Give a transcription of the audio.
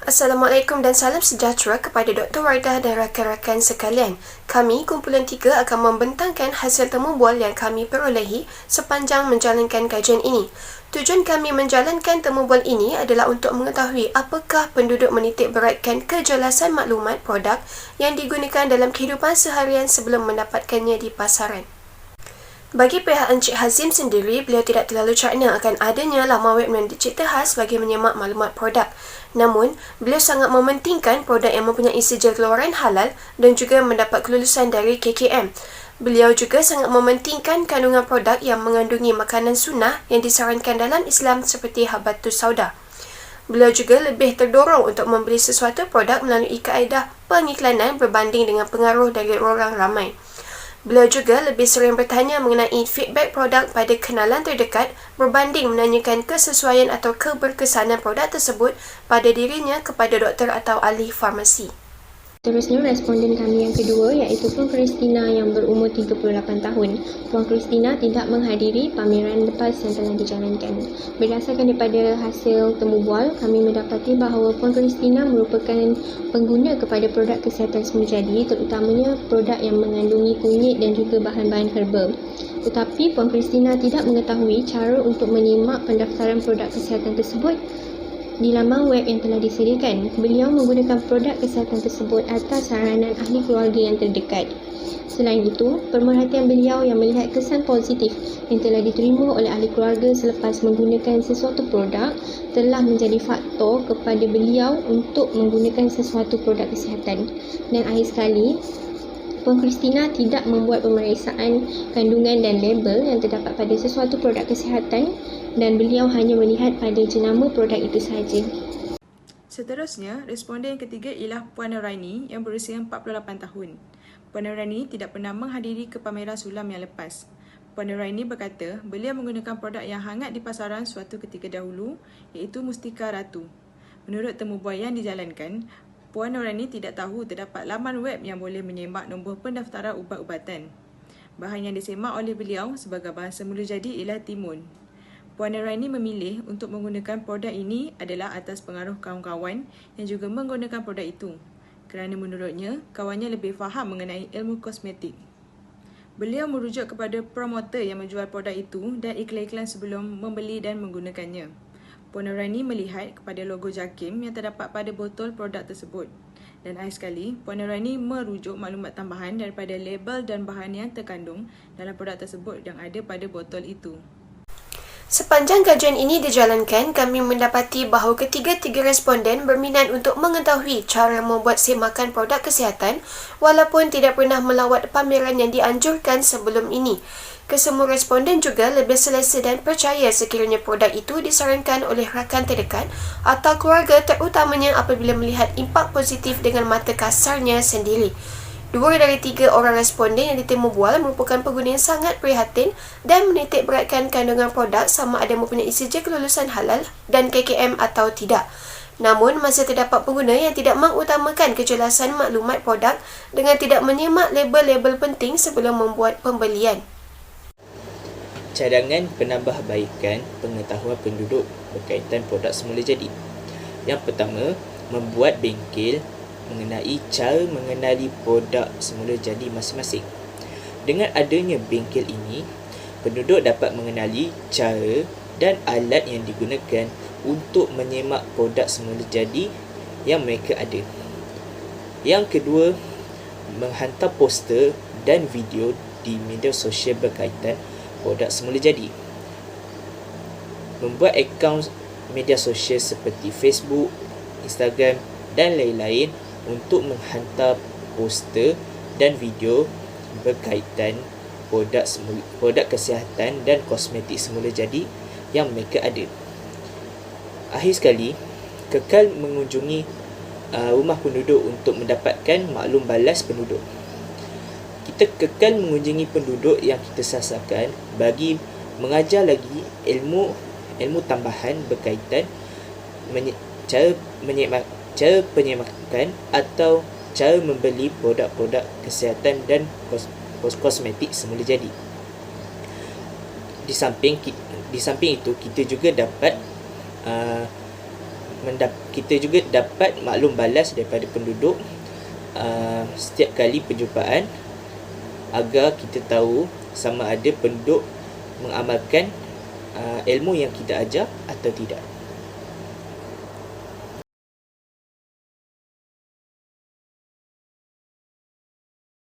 Assalamualaikum dan salam sejahtera kepada Dr. Wardah dan rakan-rakan sekalian. Kami, Kumpulan 3 akan membentangkan hasil temu bual yang kami perolehi sepanjang menjalankan kajian ini. Tujuan kami menjalankan temu bual ini adalah untuk mengetahui apakah penduduk menitik beratkan kejelasan maklumat produk yang digunakan dalam kehidupan seharian sebelum mendapatkannya di pasaran. Bagi pihak Encik Hazim sendiri, beliau tidak terlalu cakna akan adanya laman web yang dicipta khas bagi menyemak maklumat produk. Namun, beliau sangat mementingkan produk yang mempunyai sijil keluaran halal dan juga mendapat kelulusan dari KKM. Beliau juga sangat mementingkan kandungan produk yang mengandungi makanan sunnah yang disarankan dalam Islam seperti habatus sauda. Beliau juga lebih terdorong untuk membeli sesuatu produk melalui kaedah pengiklanan berbanding dengan pengaruh dari orang ramai. Beliau juga lebih sering bertanya mengenai feedback produk pada kenalan terdekat berbanding menanyakan kesesuaian atau keberkesanan produk tersebut pada dirinya kepada doktor atau ahli farmasi. Seterusnya, responden kami yang kedua iaitu Puan Christina yang berumur 38 tahun. Puan Christina tidak menghadiri pameran lepas yang telah dijalankan. Berdasarkan daripada hasil temu bual, kami mendapati bahawa Puan Christina merupakan pengguna kepada produk kesihatan semula jadi, terutamanya produk yang mengandungi kunyit dan juga bahan-bahan herba. Tetapi Puan Christina tidak mengetahui cara untuk menyimak pendaftaran produk kesihatan tersebut di laman web yang telah disediakan. Beliau menggunakan produk kesihatan tersebut atas saranan ahli keluarga yang terdekat. Selain itu, pemerhatian beliau yang melihat kesan positif yang telah diterima oleh ahli keluarga selepas menggunakan sesuatu produk telah menjadi faktor kepada beliau untuk menggunakan sesuatu produk kesihatan. Dan akhir sekali, Puan Christina tidak membuat pemeriksaan kandungan dan label yang terdapat pada sesuatu produk kesihatan dan beliau hanya melihat pada jenama produk itu sahaja. Seterusnya, responden yang ketiga ialah Puan Nuraini yang berusia 48 tahun. Puan Nuraini tidak pernah menghadiri ke pameran sulam yang lepas. Puan Nuraini berkata beliau menggunakan produk yang hangat di pasaran suatu ketika dahulu iaitu Mustika Ratu. Menurut temu bual yang dijalankan, Puan Nuraini tidak tahu terdapat laman web yang boleh menyemak nombor pendaftaran ubat-ubatan. Bahan yang disemak oleh beliau sebagai bahan semula jadi ialah timun. Puan Nuraini memilih untuk menggunakan produk ini adalah atas pengaruh kawan-kawan yang juga menggunakan produk itu, kerana menurutnya kawannya lebih faham mengenai ilmu kosmetik. Beliau merujuk kepada promotor yang menjual produk itu dan iklan-iklan sebelum membeli dan menggunakannya. Puan Nuraini melihat kepada logo JAKIM yang terdapat pada botol produk tersebut. Dan akhir sekali, Puan Nuraini merujuk maklumat tambahan daripada label dan bahan yang terkandung dalam produk tersebut yang ada pada botol itu. Sepanjang kajian ini dijalankan, kami mendapati bahawa ketiga-tiga responden berminat untuk mengetahui cara membuat semakan produk kesihatan walaupun tidak pernah melawat pameran yang dianjurkan sebelum ini. Kesemua responden juga lebih selesa dan percaya sekiranya produk itu disarankan oleh rakan terdekat atau keluarga, terutamanya apabila melihat impak positif dengan mata kasarnya sendiri. 2 dari 3 orang responden yang ditemu bual merupakan pengguna yang sangat prihatin dan menitik beratkan kandungan produk sama ada mempunyai sijil kelulusan halal dan KKM atau tidak. Namun, masih terdapat pengguna yang tidak mengutamakan kejelasan maklumat produk dengan tidak menyemak label-label penting sebelum membuat pembelian. Cadangan penambahbaikan pengetahuan penduduk berkaitan produk semula jadi. Yang pertama, membuat bengkel mengenai cara mengenali produk semula jadi masing-masing. Dengan adanya bengkel ini, penduduk dapat mengenali cara dan alat yang digunakan untuk menyemak produk semula jadi yang mereka ada. Yang kedua, menghantar poster dan video di media sosial berkaitan produk semula jadi. Membuat akaun media sosial seperti Facebook, Instagram dan lain-lain untuk menghantar poster dan video berkaitan produk kesihatan dan kosmetik semula jadi yang mereka ada. Akhir sekali, kekal mengunjungi rumah penduduk untuk mendapatkan maklum balas penduduk. Kita kekal mengunjungi penduduk yang kita sasarkan bagi mengajar lagi ilmu tambahan berkaitan cara penyemakan atau cara membeli produk-produk kesihatan dan kosmetik semula jadi. Di samping itu, kita juga dapat kita juga dapat maklum balas daripada penduduk setiap kali perjumpaan, agar kita tahu sama ada penduduk mengamalkan ilmu yang kita ajar atau tidak.